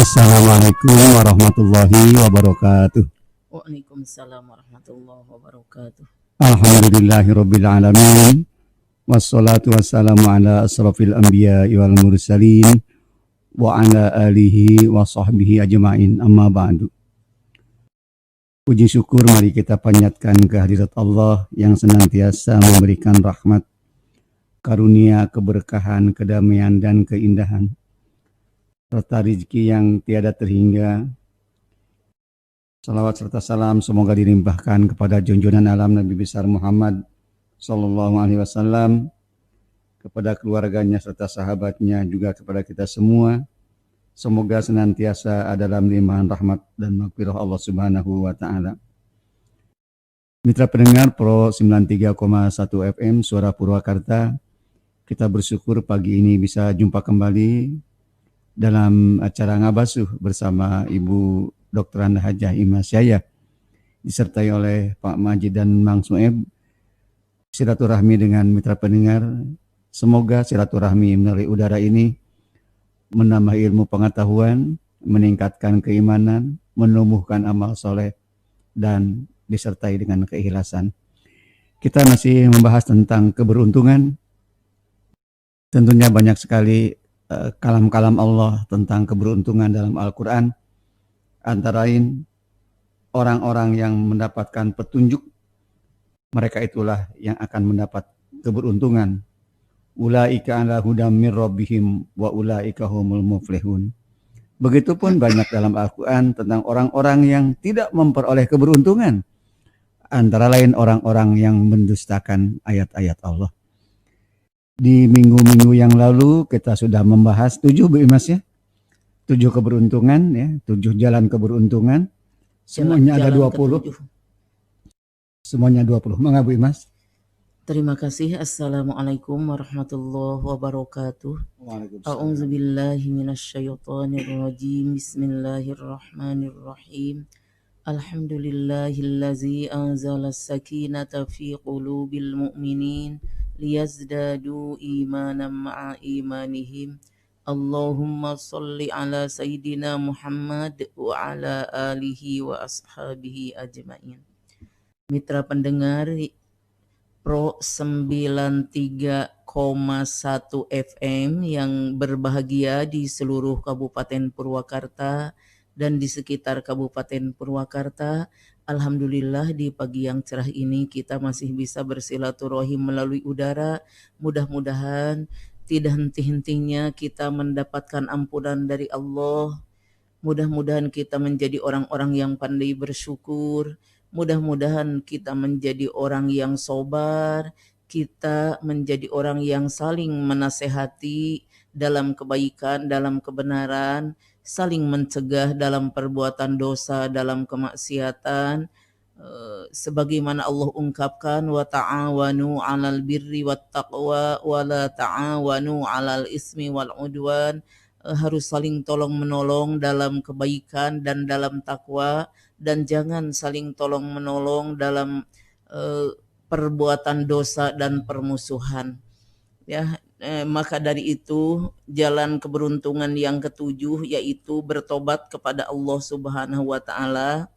Assalamualaikum warahmatullahi wabarakatuh. Waalaikumsalam warahmatullahi wabarakatuh. Alhamdulillahirabbil alamin. Wassalatu wassalamu ala asrafil anbiya'i wal mursalin wa ala alihi wa sahbihi ajma'in, amma ba'du. Puji syukur mari kita panjatkan kehadirat Allah yang senantiasa memberikan rahmat, karunia, keberkahan, kedamaian dan keindahan, serta rezeki yang tiada terhingga. Salawat serta salam semoga dilimpahkan kepada junjungan alam Nabi besar Muhammad Sallallahu Alaihi Wasallam, kepada keluarganya serta sahabatnya, juga kepada kita semua. Semoga senantiasa ada dalam limpahan rahmat dan maghfirah Allah Subhanahu wa Ta'ala. Mitra pendengar Pro 93,1 FM Suara Purwakarta, kita bersyukur pagi ini bisa jumpa kembali dalam acara Ngabasuh bersama Ibu Dr. Anda Hajah Imas Yaya, disertai oleh Pak Majid dan Mang Sueb. Silaturahmi dengan mitra pendengar, semoga silaturahmi melalui udara ini menambah ilmu pengetahuan, meningkatkan keimanan, menumbuhkan amal soleh, dan disertai dengan keikhlasan. Kita masih membahas tentang keberuntungan. Tentunya banyak sekali kalam-kalam Allah tentang keberuntungan dalam Al-Quran. Antara lain, orang-orang yang mendapatkan petunjuk, mereka itulah yang akan mendapat keberuntungan. Ulaika ala hudam mir rabbihim wa ulaika humul muflihun. Begitupun banyak dalam Al-Quran tentang orang-orang yang tidak memperoleh keberuntungan. Antara lain orang-orang yang mendustakan ayat-ayat Allah. Di minggu-minggu yang lalu kita sudah membahas 7 Bu Imas ya. 7 keberuntungan ya, 7 jalan keberuntungan. Semuanya ada 20. Semuanya 20. Mangga Bu Imas. Terima kasih. Assalamualaikum warahmatullahi wabarakatuh. A'udzubillahi minasyaitonirrajim. Bismillahirrahmanirrahim. Alhamdulillahillazi anzala as-sakinata fi qulubil mu'minin liyazdadu imanan ma'a imanihim. Allahumma salli ala sayyidina Muhammad wa ala alihi wa ashabihi ajma'in. Mitra pendengar Pro 93,1 FM yang berbahagia di seluruh Kabupaten Purwakarta dan di sekitar Kabupaten Purwakarta. Alhamdulillah di pagi yang cerah ini kita masih bisa bersilaturahim melalui udara. Mudah-mudahan tidak henti-hentinya kita mendapatkan ampunan dari Allah. Mudah-mudahan kita menjadi orang-orang yang pandai bersyukur. Mudah-mudahan kita menjadi orang yang sabar, kita menjadi orang yang saling menasehati dalam kebaikan, dalam kebenaran, saling mencegah dalam perbuatan dosa, dalam kemaksiatan. Sebagaimana Allah ungkapkan, wa ta'awanu 'alal birri wat taqwa wa la ta'awanu 'alal ismi wal 'udwan. Harus saling tolong menolong dalam kebaikan dan dalam takwa, dan jangan saling tolong menolong dalam perbuatan dosa dan permusuhan. Ya, maka dari itu jalan keberuntungan yang ketujuh yaitu bertobat kepada Allah Subhanahu wa Ta'ala.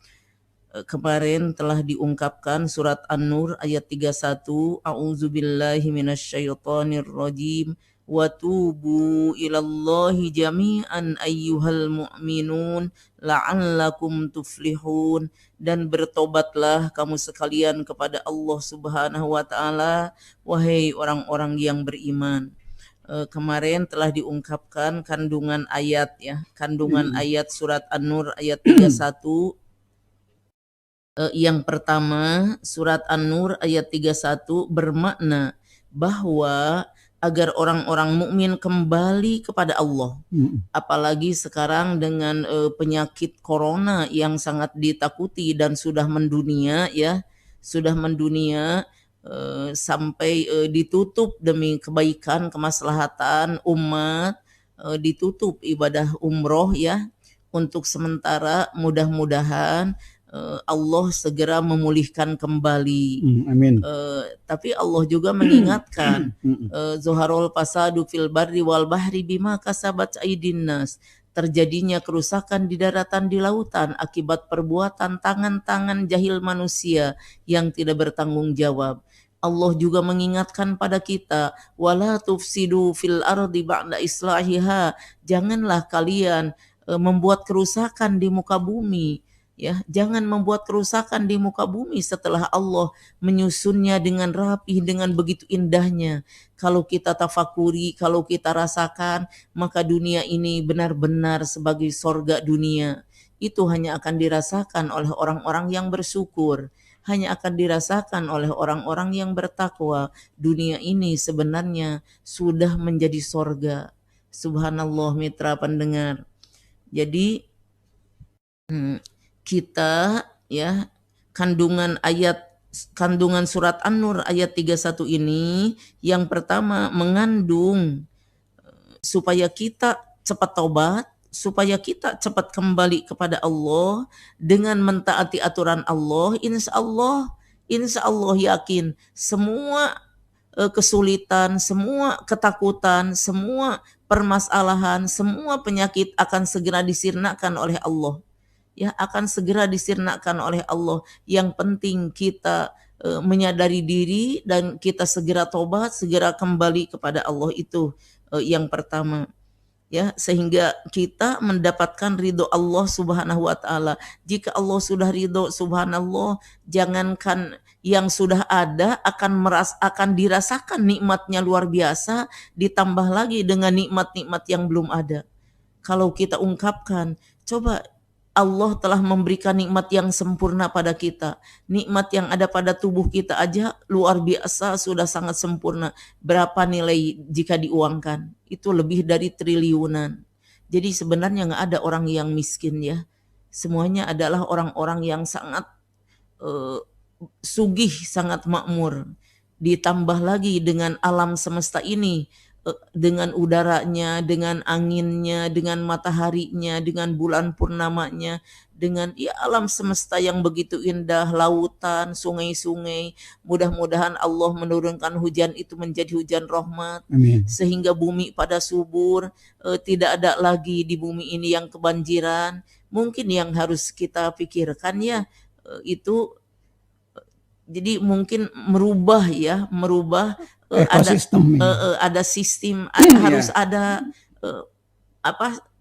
Kemarin telah diungkapkan surat An-Nur ayat 31, A'udzubillahi minasyaitonirrajim. Wa tubu ilallahi jami'an ayyuhal mu'minun la'allakum tuflihun. Dan bertobatlah kamu sekalian kepada Allah Subhanahu wa Ta'ala, wahai orang-orang yang beriman. Kemarin telah diungkapkan kandungan ayat ya, kandungan ayat surat An-Nur ayat 31. Yang pertama, surat An-Nur ayat 31 bermakna bahwa agar orang-orang mukmin kembali kepada Allah. Apalagi sekarang dengan penyakit corona yang sangat ditakuti dan sudah mendunia ya, sudah mendunia sampai ditutup demi kebaikan kemaslahatan umat, ditutup ibadah umroh ya untuk sementara. Mudah-mudahan Allah segera memulihkan kembali. Amin. Tapi Allah juga mengingatkan, Zuharul fasadu fil barri wal bahri bima kasabat aydin nas. terjadinya kerusakan di daratan, di lautan akibat perbuatan tangan-tangan jahil manusia yang tidak bertanggung jawab. Allah juga mengingatkan pada kita, wala tufsidu fil ardi ba'da islahiha. Janganlah kalian membuat kerusakan di muka bumi. Ya, jangan membuat kerusakan di muka bumi setelah Allah menyusunnya dengan rapi, dengan begitu indahnya. Kalau kita tafakuri, kalau kita rasakan, maka dunia ini benar-benar sebagai sorga dunia. Itu hanya akan dirasakan oleh orang-orang yang bersyukur, hanya akan dirasakan oleh orang-orang yang bertakwa. Dunia ini sebenarnya sudah menjadi sorga. Subhanallah mitra pendengar. Jadi kita ya kandungan surat An-Nur ayat 31 ini yang pertama mengandung supaya kita cepat taubat, supaya kita cepat kembali kepada Allah dengan mentaati aturan Allah. Insya Allah yakin semua kesulitan, semua ketakutan, semua permasalahan, semua penyakit akan segera disirnakan oleh Allah. Ya, akan segera disirnakan oleh Allah. Yang penting kita menyadari diri dan kita segera tobat, segera kembali kepada Allah, itu yang pertama. Ya, sehingga kita mendapatkan ridho Allah Subhanahu wa taala. Jika Allah sudah ridho, subhanallah, jangankan yang sudah ada akan dirasakan nikmatnya luar biasa, ditambah lagi dengan nikmat-nikmat yang belum ada. Kalau kita ungkapkan, coba Allah telah memberikan nikmat yang sempurna pada kita. Nikmat yang ada pada tubuh kita aja luar biasa, sudah sangat sempurna. Berapa nilai jika diuangkan? Itu lebih dari triliunan. Jadi sebenarnya nggak ada orang yang miskin ya. Semuanya adalah orang-orang yang sangat sugih, sangat makmur. Ditambah lagi dengan alam semesta ini, dengan udaranya, dengan anginnya, dengan mataharinya, dengan bulan purnamanya, dengan ya alam semesta yang begitu indah, lautan, sungai-sungai. Mudah-mudahan Allah menurunkan hujan itu menjadi hujan rahmat. Amin. Sehingga bumi pada subur, tidak ada lagi di bumi ini yang kebanjiran. Mungkin yang harus kita pikirkan ya itu jadi mungkin merubah Ekosistem ini. ada sistem, Iya. harus ada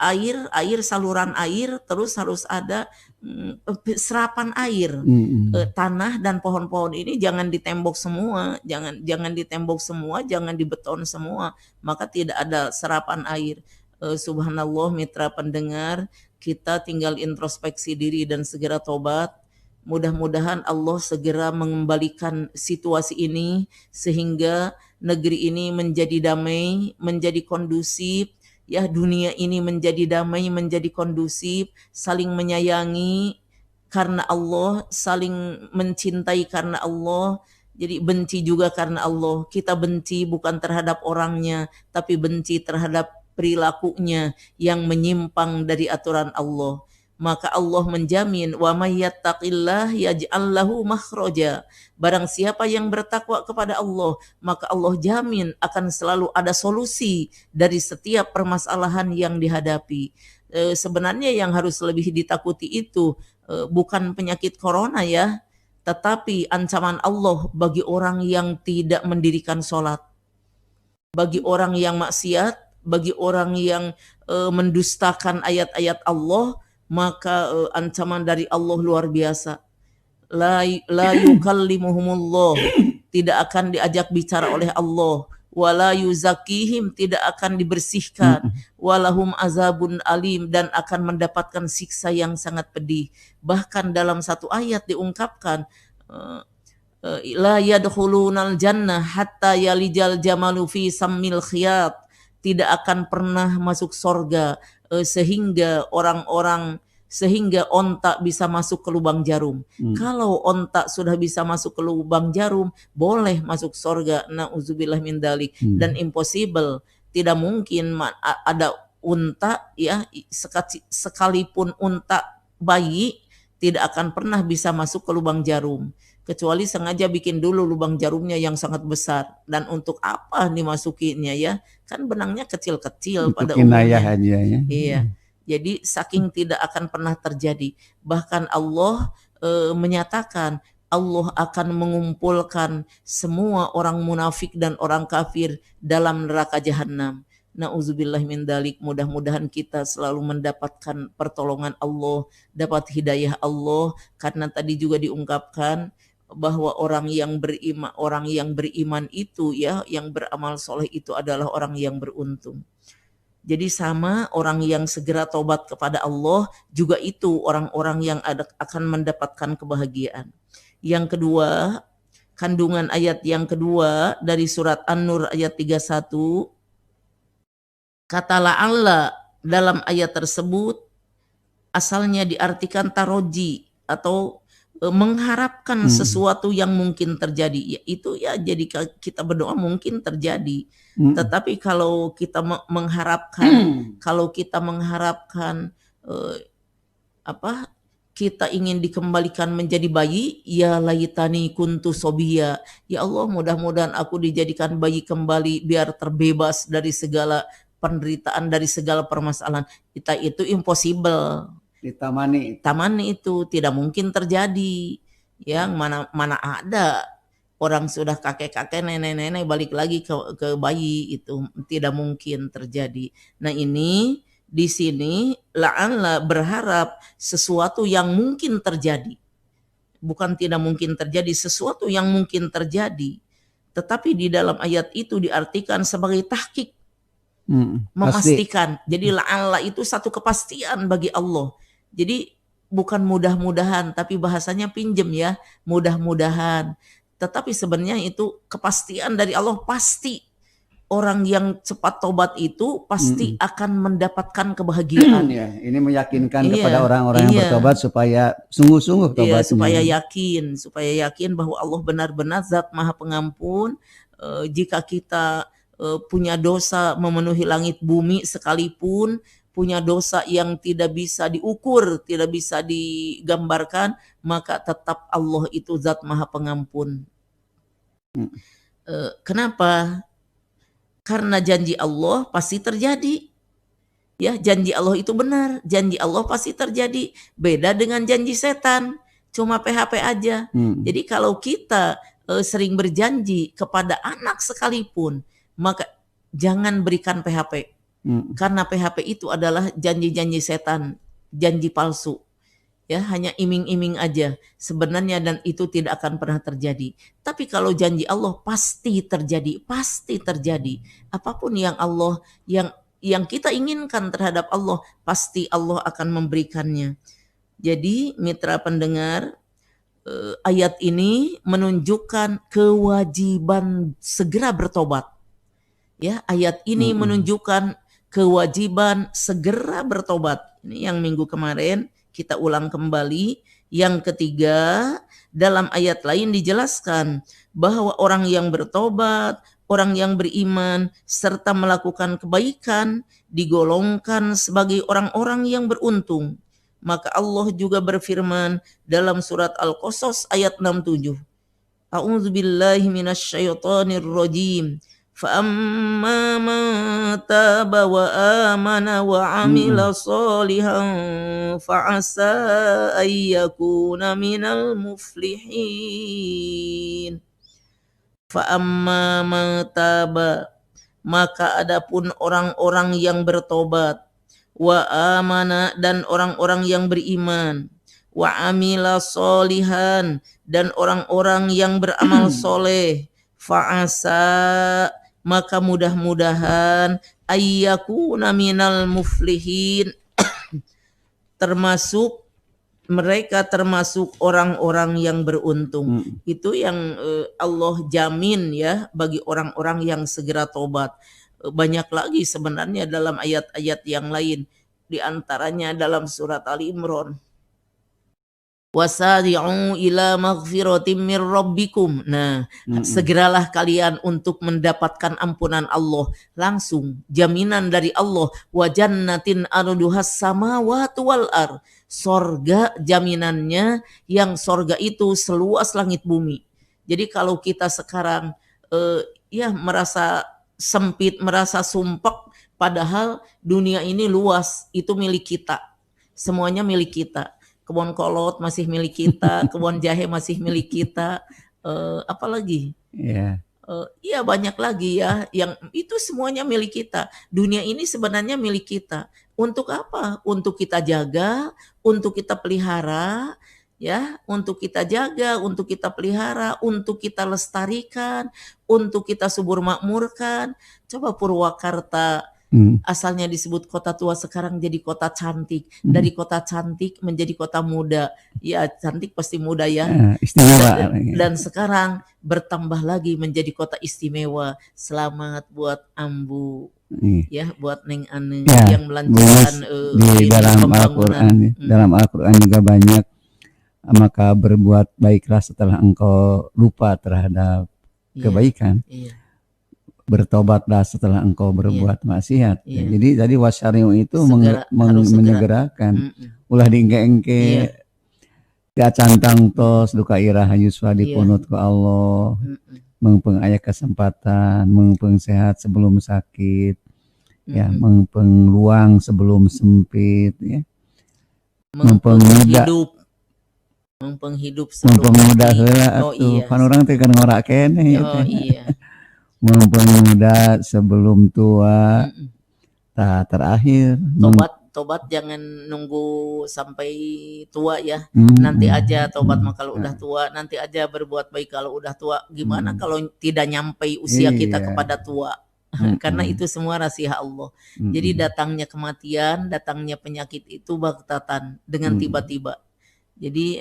air, saluran air, terus harus ada serapan air. Tanah dan pohon-pohon ini jangan ditembok semua, jangan ditembok semua, jangan dibeton semua, maka tidak ada serapan air. Subhanallah mitra pendengar, kita tinggal introspeksi diri dan segera tobat. Mudah-mudahan Allah segera mengembalikan situasi ini sehingga negeri ini menjadi damai, menjadi kondusif, ya dunia ini menjadi damai, menjadi kondusif, saling menyayangi karena Allah, saling mencintai karena Allah. Jadi benci juga karena Allah. Kita benci bukan terhadap orangnya, tapi benci terhadap perilakunya yang menyimpang dari aturan Allah. Maka Allah menjamin, wa may yattaqillah yaj'al lahu makhraja. Barang siapa yang bertakwa kepada Allah, maka Allah jamin akan selalu ada solusi dari setiap permasalahan yang dihadapi. Sebenarnya yang harus lebih ditakuti itu bukan penyakit corona ya, tetapi ancaman Allah bagi orang yang tidak mendirikan sholat, bagi orang yang maksiat, bagi orang yang mendustakan ayat-ayat Allah. Maka ancaman dari Allah luar biasa. La yukallimuhumullah, tidak akan diajak bicara oleh Allah. Wala yuzakihim, tidak akan dibersihkan. Walahum azabun alim, dan akan mendapatkan siksa yang sangat pedih. Bahkan dalam satu ayat diungkapkan, la yadkhulunal jannah hatta yalijal jamalu fi sammil khiyat, tidak akan pernah masuk sorga sehingga onta bisa masuk ke lubang jarum. Kalau onta sudah bisa masuk ke lubang jarum, boleh masuk sorga. Na'udzubillah min dalik. Dan impossible, tidak mungkin ada unta ya, sekalipun unta bayi tidak akan pernah bisa masuk ke lubang jarum, kecuali sengaja bikin dulu lubang jarumnya yang sangat besar. Dan untuk apa dimasukinya ya? Kan benangnya kecil-kecil pada umumnya. Aja ya. Iya. Jadi saking tidak akan pernah terjadi. Bahkan Allah menyatakan Allah akan mengumpulkan semua orang munafik dan orang kafir dalam neraka jahanam. Nauzubillah min dalik. Mudah-mudahan kita selalu mendapatkan pertolongan Allah, dapat hidayah Allah, karena tadi juga diungkapkan bahwa orang yang beriman itu ya, yang beramal soleh itu adalah orang yang beruntung. Jadi sama orang yang segera tobat kepada Allah juga itu orang-orang yang akan mendapatkan kebahagiaan. Yang kedua, kandungan ayat yang kedua dari surat An-Nur ayat 31, kata la'alla dalam ayat tersebut asalnya diartikan taroji atau mengharapkan sesuatu yang mungkin terjadi. Ya, itu ya jadi kita berdoa mungkin terjadi. Tetapi kalau kita mengharapkan kita ingin dikembalikan menjadi bayi, ya layitani kuntu sobia. Ya Allah, mudah-mudahan aku dijadikan bayi kembali biar terbebas dari segala penderitaan, dari segala permasalahan. Itu impossible. Tamani itu tidak mungkin terjadi. Yang mana ada orang sudah kakek-kakek, nenek-nenek balik lagi ke bayi, itu tidak mungkin terjadi. Nah, ini di sini la'alla berharap sesuatu yang mungkin terjadi. Bukan tidak mungkin terjadi, sesuatu yang mungkin terjadi. Tetapi di dalam ayat itu diartikan sebagai tahqiq, memastikan. Jadi la'alla itu satu kepastian bagi Allah. Jadi bukan mudah-mudahan, tapi bahasanya pinjem ya, mudah-mudahan. Tetapi sebenarnya itu kepastian dari Allah, pasti orang yang cepat tobat itu pasti akan mendapatkan kebahagiaan. Ya, ini meyakinkan kepada orang-orang yang bertobat supaya sungguh-sungguh tobatnya. Supaya yakin bahwa Allah benar-benar Zat Maha Pengampun. Jika kita punya dosa memenuhi langit bumi sekalipun, punya dosa yang tidak bisa diukur, tidak bisa digambarkan, maka tetap Allah itu Zat Maha Pengampun. Kenapa? Karena janji Allah pasti terjadi. Ya, janji Allah itu benar, janji Allah pasti terjadi. Beda dengan janji setan, cuma PHP aja. Jadi kalau kita sering berjanji kepada anak sekalipun, maka jangan berikan PHP. Karena PHP itu adalah janji-janji setan, janji palsu. Ya, hanya iming-iming aja sebenarnya, dan itu tidak akan pernah terjadi. Tapi kalau janji Allah pasti terjadi, pasti terjadi. Apapun yang Allah yang kita inginkan terhadap Allah, pasti Allah akan memberikannya. Jadi mitra pendengar, ayat ini menunjukkan kewajiban segera bertobat. Ya, ayat ini menunjukkan kewajiban segera bertobat. Ini yang minggu kemarin kita ulang kembali. Yang ketiga, dalam ayat lain dijelaskan bahwa orang yang bertobat, orang yang beriman, serta melakukan kebaikan digolongkan sebagai orang-orang yang beruntung. Maka Allah juga berfirman dalam surat Al-Qasas ayat 67. A'udzubillahi minasyaitonirrajim. فَأَمَّا مَنْ تَابَ وَآمَنَ وَعَمِلَ صَالِحًا فَعَسَىٰ أَنْ يَكُونَ مِنَ الْمُفْلِحِينَ. فَأَمَّا مَنْ تَابَ, maka adapun orang-orang yang bertobat, wa amana, dan orang-orang yang beriman, wa amila sholihan, dan orang-orang yang beramal soleh, fa'asa, maka mudah-mudahan ayyakuna minal muflihin, mereka termasuk orang-orang yang beruntung. Itu yang Allah jamin ya bagi orang-orang yang segera tobat. Banyak lagi sebenarnya dalam ayat-ayat yang lain, di antaranya dalam surat Ali Imran. Wasari'u ila maghfiratim mir rabbikum. Nah, segeralah kalian untuk mendapatkan ampunan Allah. Langsung jaminan dari Allah. Wa jannatin arduhas samawati wal ar. Sorga jaminannya, yang sorga itu seluas langit bumi. Jadi kalau kita sekarang merasa sempit, merasa sumpek, Padahal dunia ini luas, itu milik kita. Semuanya milik kita. Kebun kolot masih milik kita, kebun jahe masih milik kita. Apalagi? Iya. Iya banyak lagi ya, yang itu semuanya milik kita. Dunia ini sebenarnya milik kita. Untuk apa? Untuk kita jaga, untuk kita pelihara, ya, untuk kita jaga, untuk kita pelihara, untuk kita lestarikan, untuk kita subur makmurkan. Coba Purwakarta, asalnya disebut kota tua, sekarang jadi kota cantik. Dari kota cantik menjadi kota muda. Ya cantik pasti muda ya. Istimewa. Dan sekarang bertambah lagi menjadi kota istimewa. Selamat buat Ambu. Ya, buat Neng Ane Ya, yang melanjutkan di dalam Al-Quran. Dalam Al-Quran juga banyak. Maka berbuat baiklah setelah engkau lupa terhadap kebaikan. Iya. Bertobatlah setelah engkau berbuat maksiat. Iya. Jadi tadi wasyari'u itu Harus menyegerakan. Ulah diengke-engke. Ya cantang tos duka irah yuswa dipunut ku Allah. Mengpeng aya kesempatan, mengpeng sehat sebelum sakit. Ya, mengpeng luang sebelum sempit ya. Mengpeng muda. Mengpeng hidup sebelum muda heula atuh. Pan urang teh kan ngorak keneh. Oh iya. Mengpeng muda sebelum tua. Terakhir tobat jangan nunggu sampai tua ya. Nanti aja tobat mah kalau udah tua, nanti aja berbuat baik kalau udah tua. Gimana kalau tidak nyampe usia kita kepada tua? Karena itu semua rahasia Allah. Jadi datangnya kematian, datangnya penyakit itu baghtatan dengan tiba-tiba. Jadi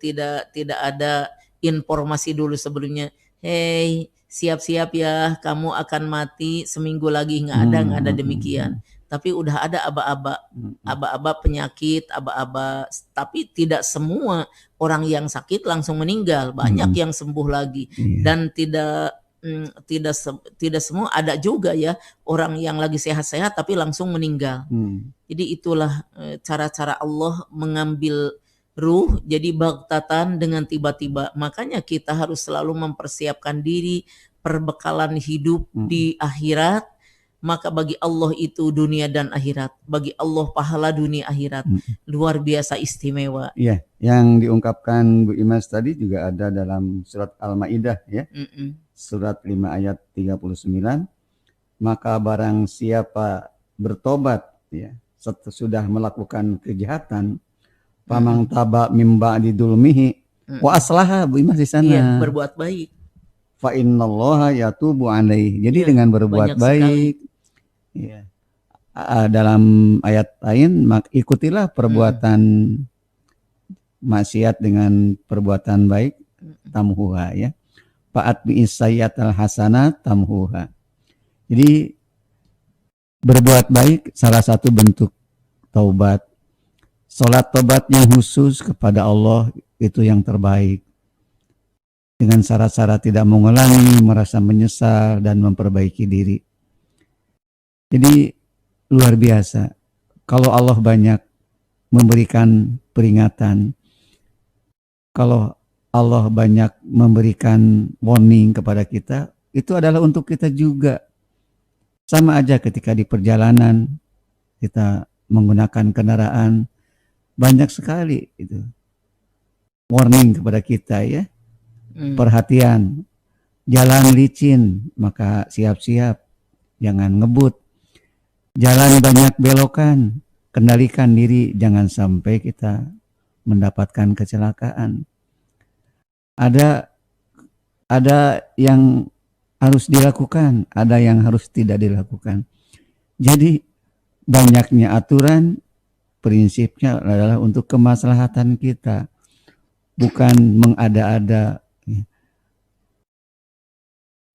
tidak ada informasi dulu sebelumnya. Hey, siap-siap ya, kamu akan mati seminggu lagi. Nggak ada demikian. Tapi udah ada aba-aba penyakit, aba-aba. Tapi tidak semua orang yang sakit langsung meninggal. Banyak yang sembuh lagi. Dan tidak semua, ada juga ya orang yang lagi sehat-sehat tapi langsung meninggal. Jadi itulah cara-cara Allah mengambil ruh, jadi baghtatan dengan tiba-tiba. Makanya kita harus selalu mempersiapkan diri, perbekalan hidup di akhirat. Maka bagi Allah itu dunia dan akhirat. Bagi Allah pahala dunia akhirat. Luar biasa istimewa. Iya, yang diungkapkan Bu Imas tadi juga ada dalam surat Al-Maidah ya. Surat 5 ayat 39. Maka barang siapa bertobat ya, sudah melakukan kejahatan, pamang taba mimba didulmihi wa aslaha, Bu Imas di sana. Iya, berbuat baik. Fa innallaha yatubu alaihi. Jadi dengan berbuat baik ya, dalam ayat lain ikutilah perbuatan maksiat dengan perbuatan baik, tamhuha ya. Fa'at bi'is sayyatal hasanat tamhuha. Jadi berbuat baik salah satu bentuk taubat. Salat taubat yang khusus kepada Allah itu yang terbaik. Dengan syarat-syarat tidak mengulangi, merasa menyesal dan memperbaiki diri. Jadi luar biasa. Kalau Allah banyak memberikan peringatan, kalau Allah banyak memberikan warning kepada kita, itu adalah untuk kita juga. Sama aja ketika di perjalanan kita menggunakan kendaraan, banyak sekali itu warning kepada kita ya. Perhatian, jalan licin, maka siap-siap, jangan ngebut. Jalan banyak belokan, kendalikan diri, jangan sampai kita mendapatkan kecelakaan. Ada yang harus dilakukan, ada yang harus tidak dilakukan. Jadi banyaknya aturan, prinsipnya adalah untuk kemaslahatan kita, bukan mengada-ada.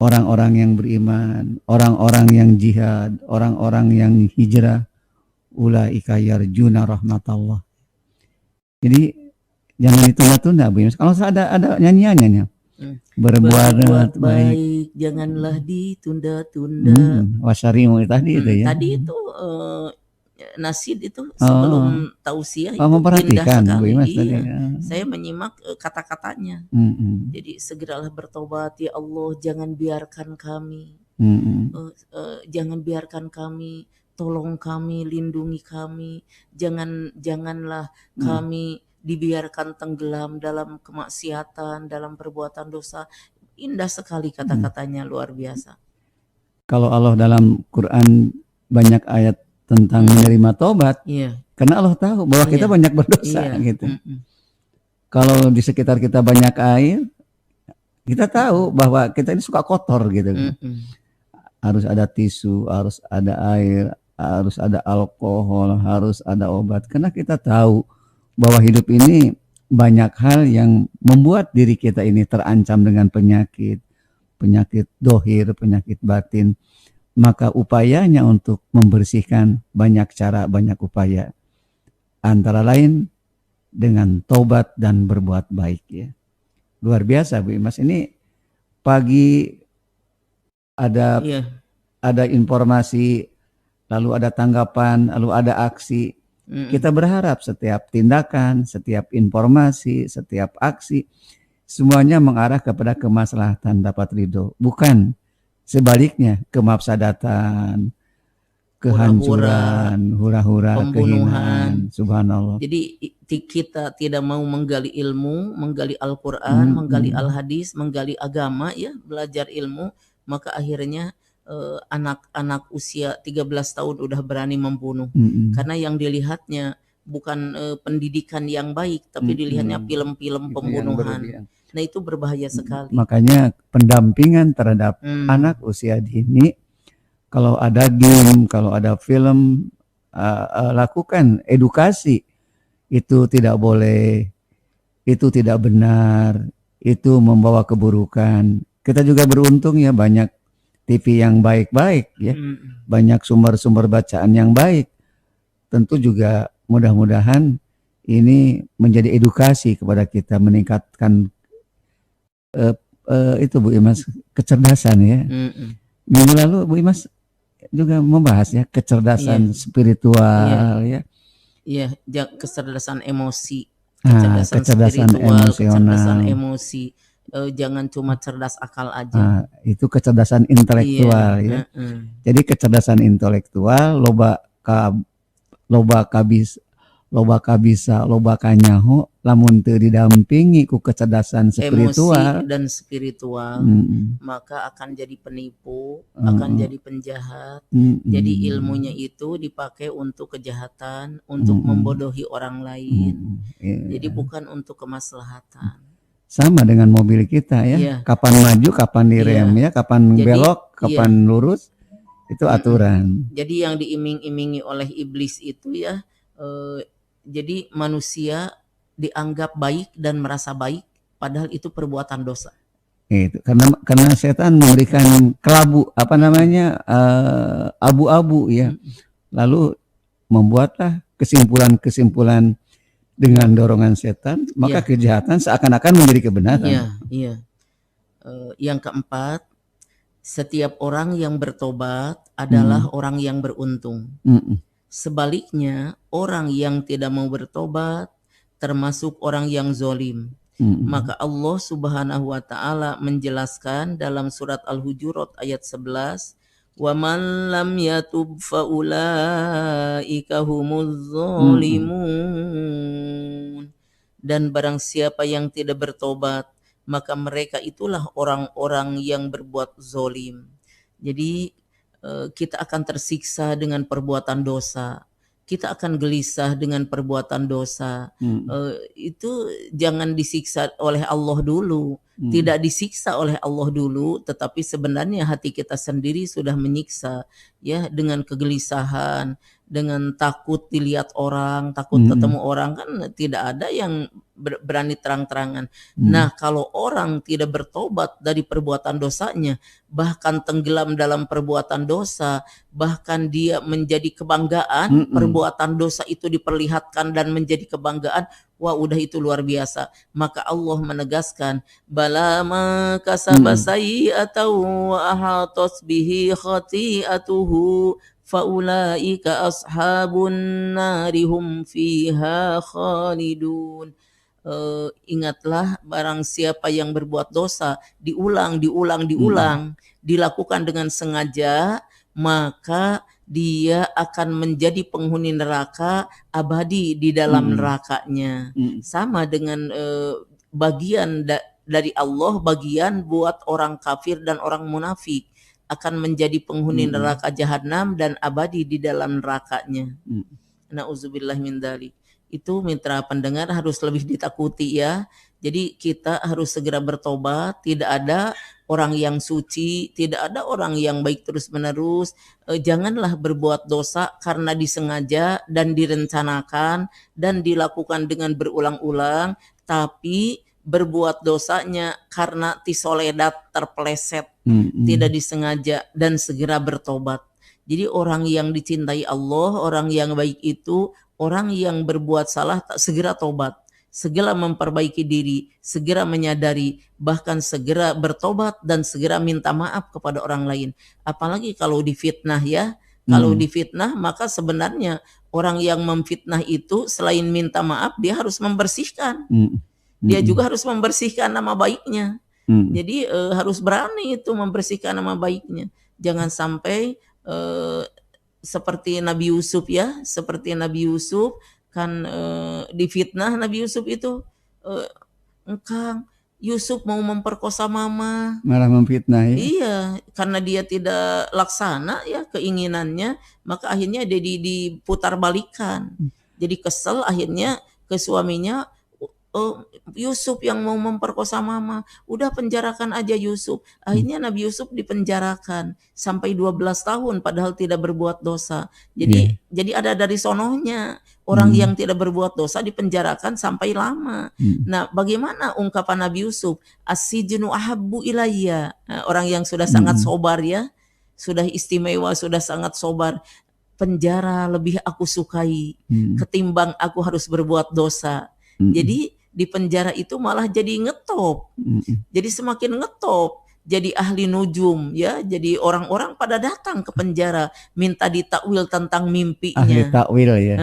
Orang-orang yang beriman, orang-orang yang jihad, orang-orang yang hijrah, ulaika yarjuna rahmatallah. Jadi jangan ditunda-tunda, Bu. Kalau ada nyanyiannya, berbuat baik, janganlah ditunda-tunda. Wasyari'u tadi itu ya. Tadi itu nasid itu sebelum tausiah itu memperhatikan indah sekali. Bu Imas iya. tadi. Saya menyimak kata-katanya. Jadi segeralah bertobat ya Allah, jangan biarkan kami, jangan biarkan kami tolong kami, lindungi kami, janganlah kami dibiarkan tenggelam dalam kemaksiatan, dalam perbuatan dosa. Indah sekali kata-katanya, luar biasa. Kalau Allah dalam Quran banyak ayat tentang menerima tobat, karena Allah tahu bahwa kita banyak berdosa gitu. Kalau di sekitar kita banyak air, kita tahu bahwa kita ini suka kotor gitu. Harus ada tisu, harus ada air, harus ada alkohol, harus ada obat. Karena kita tahu bahwa hidup ini banyak hal yang membuat diri kita ini terancam dengan penyakit dohir, penyakit batin. Maka upayanya untuk membersihkan banyak cara, banyak upaya. Antara lain dengan tobat dan berbuat baik ya. Luar biasa Bu Imas, ini pagi ada informasi, lalu ada tanggapan, lalu ada aksi. Kita berharap setiap tindakan, setiap informasi, setiap aksi, semuanya mengarah kepada kemaslahatan dapat ridho. Bukan sebaliknya, kemafsadatan, kehancuran, hura-hura, kehinaan. Subhanallah. Jadi kita tidak mau menggali ilmu, menggali Al-Quran, menggali Al-Hadis, menggali agama ya, belajar ilmu, maka akhirnya anak-anak usia 13 tahun udah berani membunuh. Karena yang dilihatnya bukan pendidikan yang baik, tapi dilihatnya film-film pembunuhan. Nah itu berbahaya sekali. Makanya pendampingan terhadap anak usia dini, kalau ada game, kalau ada film, lakukan edukasi. Itu tidak boleh, itu tidak benar, itu membawa keburukan. Kita juga beruntung ya, banyak TV yang baik-baik ya, banyak sumber-sumber bacaan yang baik. Tentu juga mudah-mudahan ini menjadi edukasi kepada kita, meningkatkan itu Bu Imas, kecerdasan ya. Minggu lalu Bu Imas juga membahas ya kecerdasan spiritual ya. Iya, kecerdasan emosi, kecerdasan spiritual, emosional, kecerdasan emosi. Jangan cuma cerdas akal aja. Itu kecerdasan intelektual ya. Jadi kecerdasan intelektual loba kabisa, loba kanyaho, lamun teu didampingi ku kecerdasan spiritual, emosi dan spiritual, maka akan jadi penipu, akan jadi penjahat. Jadi ilmunya itu dipakai untuk kejahatan, untuk membodohi orang lain. Jadi bukan untuk kemaslahatan. Sama dengan mobil kita ya, kapan maju, kapan direm ya, kapan belok, kapan lurus, itu aturan. Jadi yang diiming-imingi oleh iblis itu ya, jadi manusia dianggap baik dan merasa baik, padahal itu perbuatan dosa. Itu karena setan memberikan kelabu, abu-abu ya, lalu membuatlah kesimpulan-kesimpulan dengan dorongan setan, maka kejahatan seakan-akan menjadi kebenaran. Yang keempat, setiap orang yang bertobat adalah orang yang beruntung. Sebaliknya, orang yang tidak mau bertobat termasuk orang yang zolim. Maka Allah Subhanahu wa Ta'ala menjelaskan dalam surat Al-Hujurat ayat 11, wa man lam yatub faulaika humuz zalimun. Dan barang siapa yang tidak bertobat, maka mereka itulah orang-orang yang berbuat zolim. Jadi kita akan tersiksa dengan perbuatan dosa. Kita akan gelisah dengan perbuatan dosa. Itu jangan disiksa oleh Allah dulu. Tidak disiksa oleh Allah dulu, tetapi sebenarnya hati kita sendiri sudah menyiksa ya, dengan kegelisahan, dengan takut dilihat orang, takut ketemu orang, kan tidak ada yang berani terang-terangan. Nah, kalau orang tidak bertobat dari perbuatan dosanya, bahkan tenggelam dalam perbuatan dosa, bahkan dia menjadi kebanggaan, perbuatan dosa itu diperlihatkan dan menjadi kebanggaan, wah udah itu luar biasa. Maka Allah menegaskan, bala ma kasaba sayyi'atan wa ahatat bihi khati'atuhu faulaika ashabun nari hum fiha khalidun. Ingatlah, barang siapa yang berbuat dosa diulang, dilakukan dengan sengaja, maka dia akan menjadi penghuni neraka abadi di dalam nerakanya. Sama dengan bagian dari Allah, bagian buat orang kafir dan orang munafik akan menjadi penghuni neraka jahanam dan abadi di dalam nerakanya. Nauzubillah min dzalik. Itu mitra pendengar harus lebih ditakuti ya. Jadi kita harus segera bertobat. Tidak ada orang yang suci, tidak ada orang yang baik terus-menerus. Janganlah berbuat dosa karena disengaja dan direncanakan dan dilakukan dengan berulang-ulang, tapi berbuat dosanya karena tisoledat terpeleset, tidak disengaja, dan segera bertobat. Jadi orang yang dicintai Allah, orang yang baik itu orang yang berbuat salah tak segera tobat, segera memperbaiki diri, segera menyadari, bahkan segera bertobat dan segera minta maaf kepada orang lain. Apalagi kalau difitnah ya. Kalau difitnah maka sebenarnya orang yang memfitnah itu selain minta maaf dia harus membersihkan. Dia juga harus membersihkan nama baiknya. Jadi harus berani itu membersihkan nama baiknya. Jangan sampai seperti Nabi Yusuf ya, seperti Nabi Yusuf kan difitnah Nabi Yusuf itu, engkang Yusuf mau memperkosa mama, malah memfitnah ya. Iya, karena dia tidak laksana ya keinginannya, maka akhirnya dia diputar balikan. Jadi kesel akhirnya ke suaminya, Yusuf yang mau memperkosa mama, udah penjarakan aja Yusuf. Akhirnya Nabi Yusuf dipenjarakan sampai 12 tahun padahal tidak berbuat dosa. Jadi ada dari sononya orang yang tidak berbuat dosa dipenjarakan sampai lama. Nah, bagaimana ungkapan Nabi Yusuf? As-sijnu ahabbu ilayya. Nah, orang yang sudah sangat sobar ya, sudah istimewa, sudah sangat sobar. Penjara lebih aku sukai ketimbang aku harus berbuat dosa. Jadi di penjara itu malah jadi ngetop, jadi semakin ngetop, jadi ahli nujum ya, jadi orang-orang pada datang ke penjara minta ditakwil tentang mimpinya. Ahli takwil ya,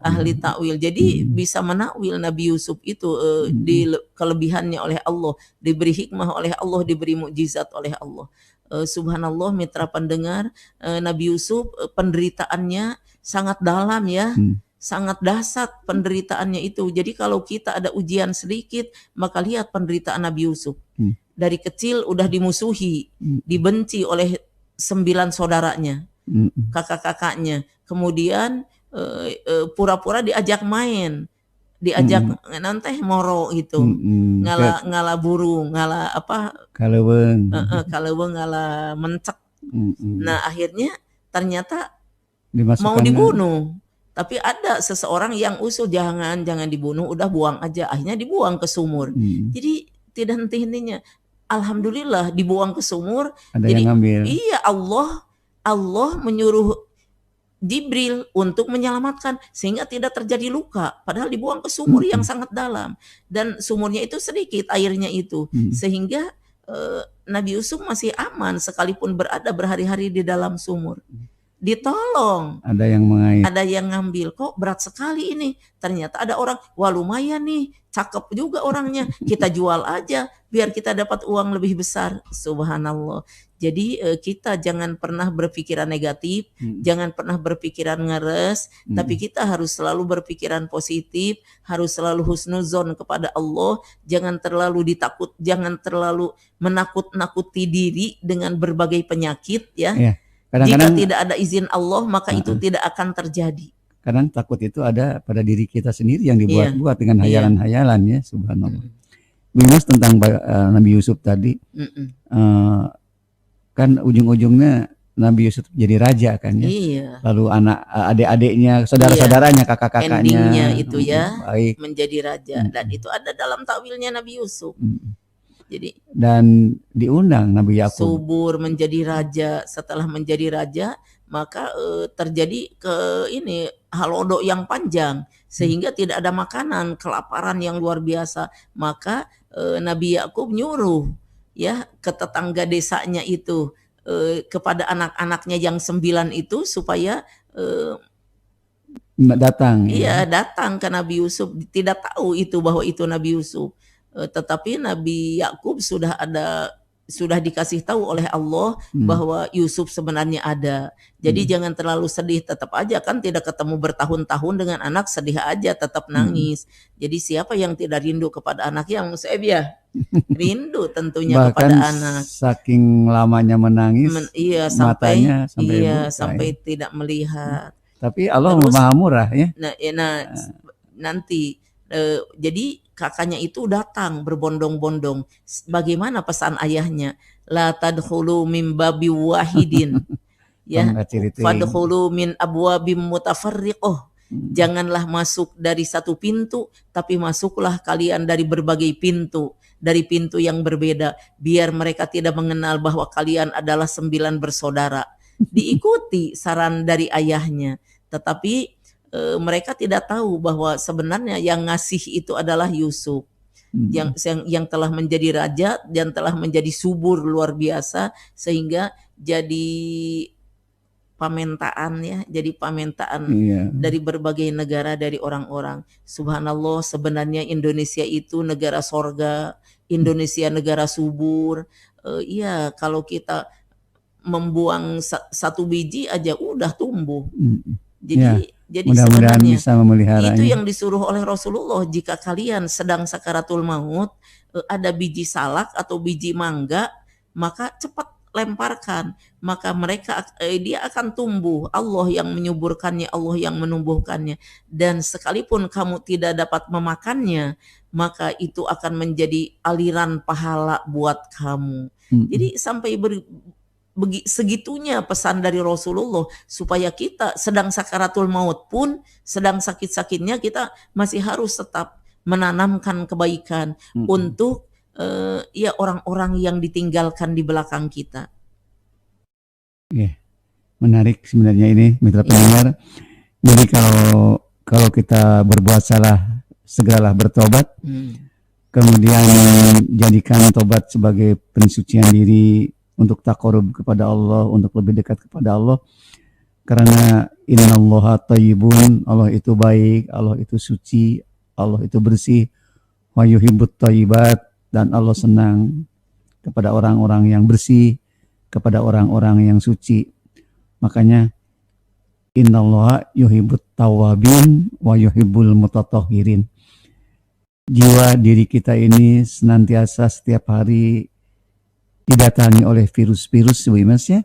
ahli takwil. Jadi bisa menakwil Nabi Yusuf itu di kelebihannya oleh Allah, diberi hikmah oleh Allah, diberi mukjizat oleh Allah. Subhanallah mitra pendengar, Nabi Yusuf penderitaannya sangat dalam ya. Sangat dahsyat penderitaannya itu. Jadi kalau kita ada ujian sedikit, maka lihat penderitaan Nabi Yusuf. Dari kecil udah dimusuhi, dibenci oleh 9 saudaranya, kakak-kakaknya. Kemudian pura-pura diajak main, diajak nanti moro gitu, ngala burung, ngala apa? Kaleuweung, ngala mencek. Nah akhirnya ternyata mau dibunuh. Tapi ada seseorang yang usul jangan dibunuh, udah buang aja. Akhirnya dibuang ke sumur. Jadi tidak henti-hentinya. Alhamdulillah dibuang ke sumur. Ada jadi, yang ngambil. Iya Allah menyuruh Jibril untuk menyelamatkan sehingga tidak terjadi luka. Padahal dibuang ke sumur yang sangat dalam dan sumurnya itu sedikit airnya itu, sehingga Nabi Yusuf masih aman sekalipun berada berhari-hari di dalam sumur. Ditolong, ada yang mengait, ada yang ngambil. Kok berat sekali ini? Ternyata ada orang, wah lumayan nih, cakep juga orangnya, kita jual aja biar kita dapat uang lebih besar. Subhanallah. Jadi kita jangan pernah berpikiran negatif, jangan pernah berpikiran ngeres, tapi kita harus selalu berpikiran positif, harus selalu husnuzon kepada Allah, jangan terlalu jangan terlalu menakut-nakuti diri dengan berbagai penyakit ya. Kadang-kadang, jika tidak ada izin Allah maka itu tidak akan terjadi. Kadang takut itu ada pada diri kita sendiri yang dibuat-buat dengan hayalan-hayalan ya, subhanallah. Bimas tentang Nabi Yusuf tadi, kan ujung-ujungnya Nabi Yusuf jadi raja kan ya. Lalu adik-adiknya, saudara-saudaranya, kakak-kakaknya, endingnya itu ya baik, menjadi raja. Dan itu ada dalam takwilnya Nabi Yusuf. Jadi dan diundang Nabi Yakub subur menjadi raja. Setelah menjadi raja maka terjadi halodo yang panjang sehingga tidak ada makanan, kelaparan yang luar biasa. Maka Nabi Yakub nyuruh ya ke tetangga desanya itu, kepada anak-anaknya yang 9 itu supaya datang. Iya, datang ke Nabi Yusuf. Tidak tahu itu bahwa itu Nabi Yusuf. Tetapi Nabi Yakub sudah ada sudah dikasih tahu oleh Allah bahwa Yusuf sebenarnya ada. Jadi jangan terlalu sedih, tetap aja kan tidak ketemu bertahun-tahun dengan anak, sedih aja, tetap nangis. Jadi siapa yang tidak rindu kepada anak yang ya rindu tentunya Bahkan kepada anak. saking lamanya menangis, Iya sampai matanya sampai buta, sampai tidak melihat. Tapi Allah Terus, Maha Murah ya. Nah, nanti jadi kakaknya itu datang berbondong-bondong. Bagaimana pesan ayahnya? La tadkhulu min babi wahidin. Ya, fadkhulu min abwabim mutafarriqah. Janganlah masuk dari satu pintu, tapi masuklah kalian dari berbagai pintu, dari pintu yang berbeda, biar mereka tidak mengenal bahwa kalian adalah 9 bersaudara. Diikuti saran dari ayahnya, tetapi mereka tidak tahu bahwa sebenarnya yang ngasih itu adalah Yusuf, yang telah menjadi raja dan telah menjadi subur luar biasa, sehingga jadi pamentaan ya, jadi pamentaan dari berbagai negara, dari orang-orang. Subhanallah, sebenarnya Indonesia itu negara sorga, Indonesia negara subur. Iya, kalau kita membuang satu biji aja udah tumbuh. Jadi mudah-mudahan bisa memeliharanya. Itu yang disuruh oleh Rasulullah, jika kalian sedang sakaratul maut, ada biji salak atau biji mangga, maka cepat lemparkan, maka dia akan tumbuh. Allah yang menyuburkannya, Allah yang menumbuhkannya. Dan sekalipun kamu tidak dapat memakannya, maka itu akan menjadi aliran pahala buat kamu. Jadi sampai segitunya pesan dari Rasulullah, supaya kita sedang sakaratul maut pun, sedang sakit-sakitnya, kita masih harus tetap menanamkan kebaikan untuk ya orang-orang yang ditinggalkan di belakang kita. Menarik sebenarnya ini, mitra pendengar. Jadi kalau kita berbuat salah, segeralah bertobat. Kemudian jadikan tobat sebagai pensucian diri untuk taqarrub kepada Allah, untuk lebih dekat kepada Allah. Karena innallaha thayyibun, Allah itu baik, Allah itu suci, Allah itu bersih. Wa yuhibbut thayyibat, dan Allah senang kepada orang-orang yang bersih, kepada orang-orang yang suci. Makanya innallaha yuhibbut tawwabin wa yuhibbul mutatahhirin. Jiwa diri kita ini senantiasa setiap hari didatangi oleh virus-virus, Mas ya.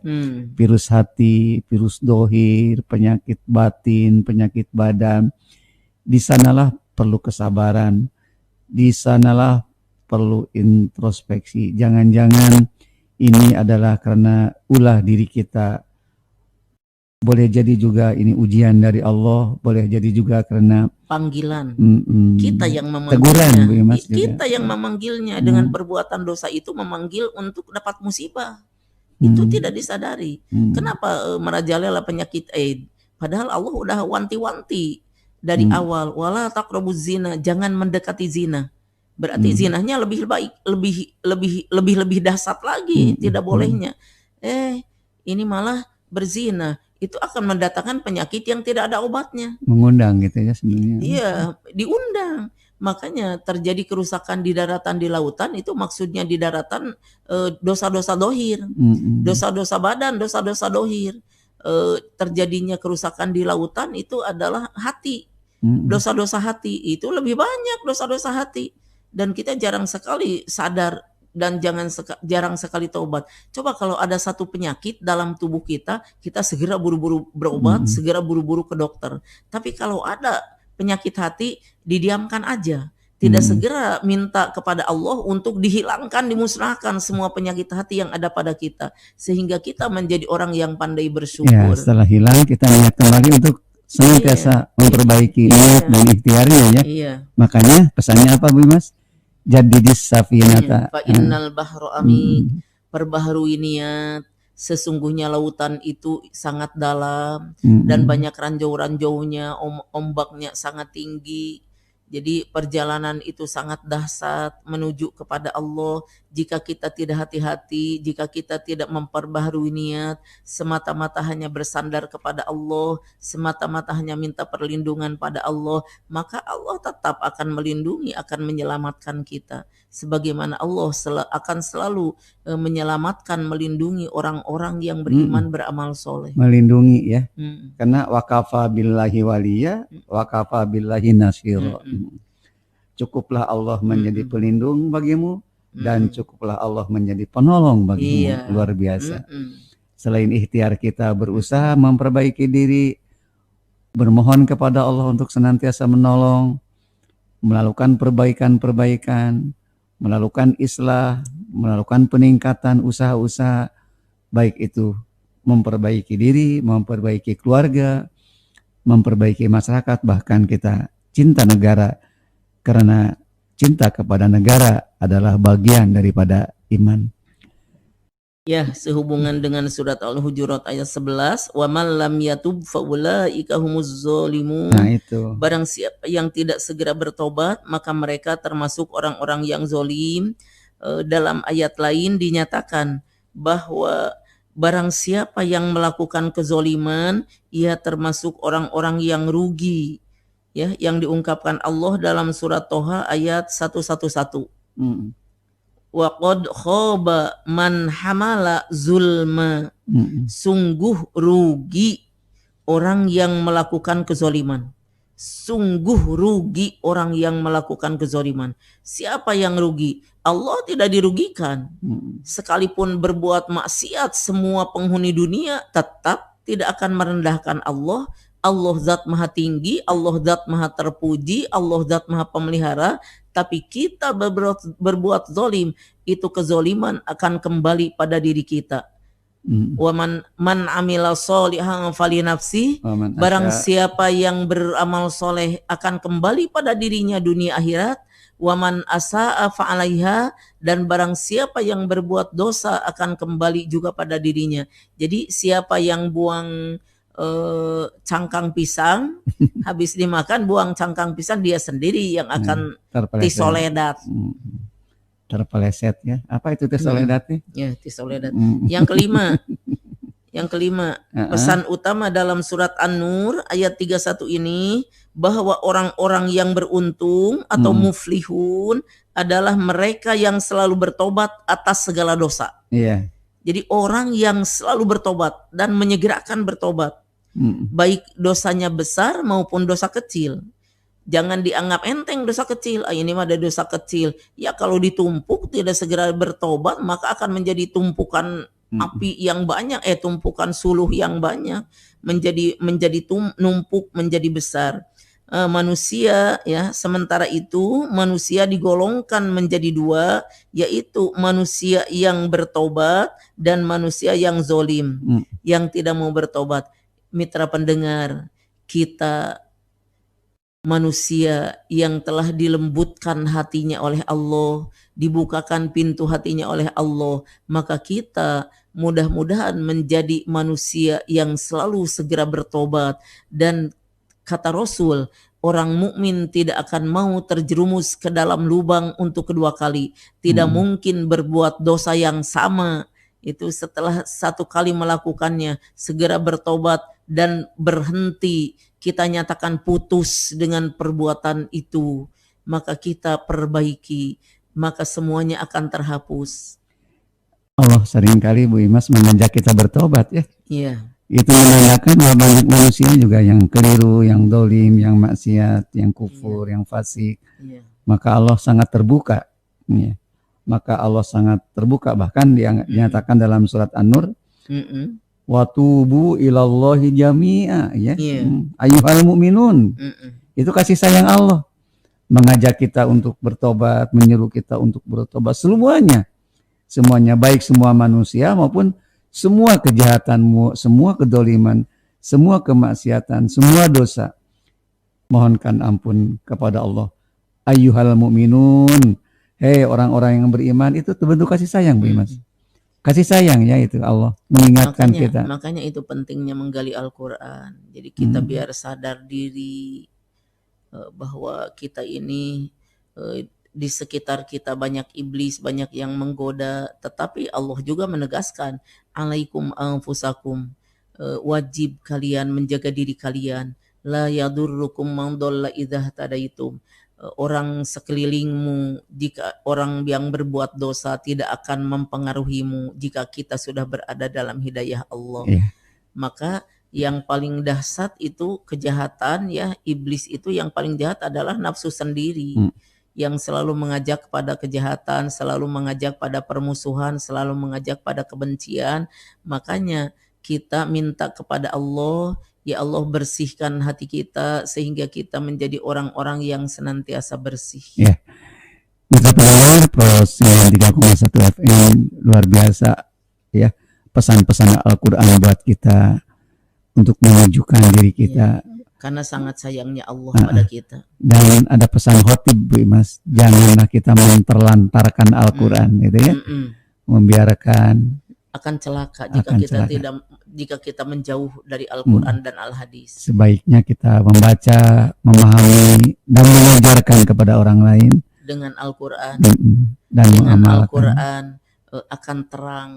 Virus hati, virus dohir, penyakit batin, penyakit badan. Di sanalah perlu kesabaran. Di sanalah perlu introspeksi. Jangan-jangan ini adalah karena ulah diri kita. Boleh jadi juga ini ujian dari Allah, boleh jadi juga karena panggilan. Kita yang memanggilnya. Teguran, kita yang memanggilnya dengan perbuatan dosa itu, memanggil untuk dapat musibah. Itu tidak disadari. Kenapa merajalela penyakit AIDS? Padahal Allah udah wanti-wanti dari awal, wala taqrabuz zina, jangan mendekati zina. Berarti zinahnya lebih baik, lebih dahsyat lagi, tidak bolehnya. Ini malah berzina, itu akan mendatangkan penyakit yang tidak ada obatnya. Mengundang gitu ya sebenarnya. Iya, diundang. Makanya terjadi kerusakan di daratan, di lautan, itu maksudnya di daratan dosa-dosa dohir, dosa-dosa badan, dosa-dosa dohir. Terjadinya kerusakan di lautan itu adalah hati, dosa-dosa hati. Itu lebih banyak dosa-dosa hati. Dan kita jarang sekali sadar dan jarang sekali taubat. Coba kalau ada satu penyakit dalam tubuh kita, kita segera buru-buru berobat, segera buru-buru ke dokter. Tapi kalau ada penyakit hati, didiamkan aja. Tidak segera minta kepada Allah untuk dihilangkan, dimusnahkan semua penyakit hati yang ada pada kita. Sehingga kita menjadi orang yang pandai bersyukur. Ya, setelah hilang kita niat kembali untuk senantiasa memperbaiki niat dan ikhtiarnya ya. Makanya pesannya apa Bu Mas? Jadidis safinata. Fa innal bahru amik. Perbaharui niat. Sesungguhnya lautan itu sangat dalam dan banyak ranjau-ranjaunya, ombaknya sangat tinggi. Jadi perjalanan itu sangat dahsyat menuju kepada Allah. Jika kita tidak hati-hati, jika kita tidak memperbaharui niat, semata-mata hanya bersandar kepada Allah, semata-mata hanya minta perlindungan pada Allah, maka Allah tetap akan melindungi, akan menyelamatkan kita. Sebagaimana Allah akan selalu menyelamatkan, melindungi orang-orang yang beriman, beramal soleh. Melindungi ya. Karena wakafa billahi waliya, wakafa billahi nasira. Cukuplah Allah menjadi pelindung bagimu dan cukuplah Allah menjadi penolong bagimu. Iya. Luar biasa. Selain ikhtiar kita berusaha memperbaiki diri, bermohon kepada Allah untuk senantiasa menolong, melakukan perbaikan-perbaikan, melakukan islah, melakukan peningkatan usaha-usaha, baik itu memperbaiki diri, memperbaiki keluarga, memperbaiki masyarakat, bahkan kita cinta negara, karena cinta kepada negara adalah bagian daripada iman. Ya, sehubungan dengan surat Al-Hujurat ayat 11, wa man lam yatub faulaika humuz zalimun. Nah, itu. Barang siapa yang tidak segera bertobat, maka mereka termasuk orang-orang yang zalim. Dalam ayat lain dinyatakan bahwa barang siapa yang melakukan kezoliman, ia termasuk orang-orang yang rugi. Ya, yang diungkapkan Allah dalam surat Toha ayat 111. Wa qad khaba man hamala zulma. Sungguh rugi orang yang melakukan kezoliman. Sungguh rugi orang yang melakukan kezoliman. Siapa yang rugi? Allah tidak dirugikan. Sekalipun berbuat maksiat semua penghuni dunia tetap tidak akan merendahkan Allah. Allah zat maha tinggi, Allah zat maha terpuji, Allah zat maha pemelihara. Tapi kita berbuat zalim, itu kezoliman akan kembali pada diri kita. Wa man amila sholihan fali nafsi, barang siapa yang beramal soleh akan kembali pada dirinya dunia akhirat. Wa man asaa fa alaiha, dan barang siapa yang berbuat dosa akan kembali juga pada dirinya. Jadi siapa yang buang cangkang pisang, habis dimakan buang cangkang pisang, dia sendiri yang akan tisoledat. Terpeleset ya. Apa itu tisoledat nih? Ya, tisoledat. Yang kelima, pesan utama dalam surat An-Nur ayat 31 ini, bahwa orang-orang yang beruntung atau muflihun adalah mereka yang selalu bertobat atas segala dosa. Iya. Jadi orang yang selalu bertobat dan menyegerakan bertobat, baik dosanya besar maupun dosa kecil. Jangan dianggap enteng dosa kecil. Ini mah ada dosa kecil. Ya kalau ditumpuk tidak segera bertobat, maka akan menjadi tumpukan api yang banyak, tumpukan suluh yang banyak, menjadi numpuk, menjadi besar. Manusia ya, sementara itu manusia digolongkan menjadi dua, yaitu manusia yang bertobat dan manusia yang zolim, yang tidak mau bertobat. Mitra pendengar, kita manusia yang telah dilembutkan hatinya oleh Allah, dibukakan pintu hatinya oleh Allah, maka kita mudah-mudahan menjadi manusia yang selalu segera bertobat. Dan kata Rasul, orang mukmin tidak akan mau terjerumus ke dalam lubang untuk kedua kali. Tidak mungkin berbuat dosa yang sama. Itu setelah satu kali melakukannya, segera bertobat dan berhenti. Kita nyatakan putus dengan perbuatan itu, maka kita perbaiki, maka semuanya akan terhapus. Allah seringkali Bu Imas mengajak kita bertobat ya. Iya. Itu menandakan bahwa banyak manusia juga yang keliru, yang dolim, yang maksiat, yang kufur, yang fasik. Iya. Maka Allah sangat terbuka. Ya. Maka Allah sangat terbuka, bahkan dinyatakan dalam surat An-Nur, watubu ilallahi jami'a ya. Ayyuhal mu'minun. Itu kasih sayang Allah, mengajak kita untuk bertobat, menyuruh kita untuk bertobat, semuanya baik semua manusia maupun semua kejahatanmu, semua kedoliman, semua kemaksiatan, semua dosa, mohonkan ampun kepada Allah. Ayyuhal mu'minun, hei orang-orang yang beriman. Itu bentuk kasih sayang Bu Imas. Kasih sayang ya, itu Allah mengingatkan kita. Makanya itu pentingnya menggali Al-Quran. Jadi kita biar sadar diri, bahwa kita ini di sekitar kita banyak iblis, banyak yang menggoda, tetapi Allah juga menegaskan, alaikum anfusakum, wajib kalian menjaga diri kalian, la yadurrukum man dhalla idza tadaitum. Orang sekelilingmu, jika orang yang berbuat dosa tidak akan mempengaruhimu jika kita sudah berada dalam hidayah Allah. Iya. Maka yang paling dahsyat itu kejahatan, ya, iblis itu yang paling jahat adalah nafsu sendiri. Yang selalu mengajak pada kejahatan, selalu mengajak pada permusuhan, selalu mengajak pada kebencian. Makanya kita minta kepada Allah, ya Allah bersihkan hati kita sehingga kita menjadi orang-orang yang senantiasa bersih. Ya. Mitra pendengar Pros 93,1 FM, luar biasa ya pesan-pesan Al-Quran buat kita untuk menunjukkan diri kita. Ya, karena sangat sayangnya Allah pada kita. Dan ada pesan khotib Bu Imas, janganlah kita menterlantarkan Al-Quran gitu ya. Membiarkan akan celaka jika kita menjauh dari Al-Quran dan Al-Hadis. Sebaiknya kita membaca, memahami dan mengajarkan kepada orang lain dengan Al-Quran. Dan dengan mengamalkan. Al-Quran akan terang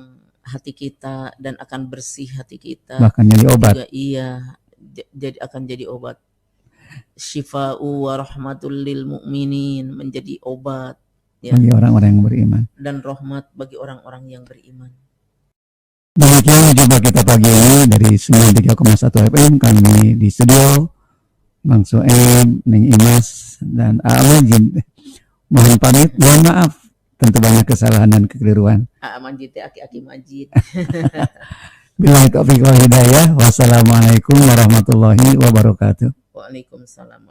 hati kita dan akan bersih hati kita. Bahkan jadi obat. Juga, iya, akan jadi obat. Syifa'u wa rahmatul lil mu'minin, menjadi obat ya, bagi orang-orang yang beriman. Dan rahmat bagi orang-orang yang beriman. Demikian jumpa kita pagi ini dari 93,1 FM. Kami di studio Bang Soeb, Neng Imas, dan Amajid. Mohon pamit, mohon maaf. Tentu banyak kesalahan dan kekeliruan. Amajid aki Majid. Billahi taufiq wal hidayah. Wassalamualaikum warahmatullahi wabarakatuh. Waalaikumsalam.